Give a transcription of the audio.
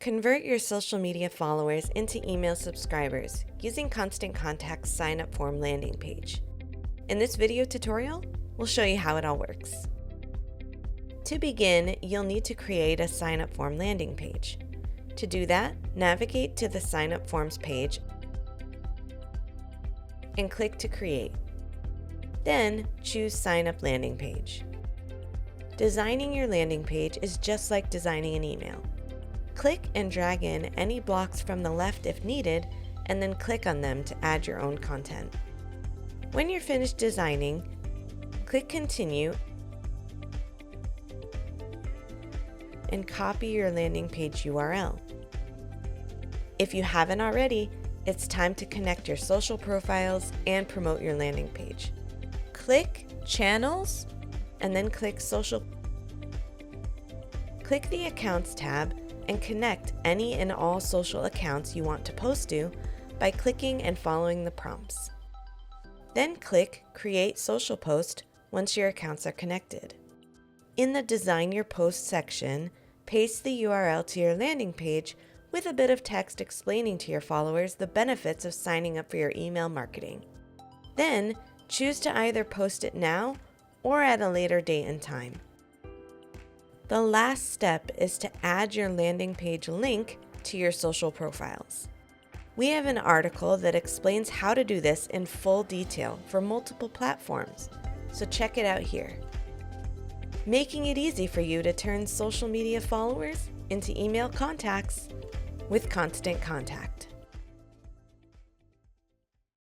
Convert your social media followers into email subscribers using Constant Contact's sign-up form landing page. In this video tutorial, we'll show you how it all works. To begin, you'll need to create a sign-up form landing page. To do that, navigate to the Sign-up Forms page and click to create. Then choose Sign Up Landing Page. Designing your landing page is just like designing an email. Click and drag in any blocks from the left if needed, and then click on them to add your own content. When you're finished designing, click Continue and copy your landing page URL. If you haven't already, it's time to connect your social profiles and promote your landing page. Click Channels and then click Social. Click the Accounts tab and connect any and all social accounts you want to post to by clicking and following the prompts. Then click Create Social Post once your accounts are connected. In the Design Your Post section, paste the URL to your landing page with a bit of text explaining to your followers the benefits of signing up for your email marketing. Then, choose to either post it now or at a later date and time. The last step is to add your landing page link to your social profiles. We have an article that explains how to do this in full detail for multiple platforms, so check it out here. Making it easy for you to turn social media followers into email contacts with Constant Contact.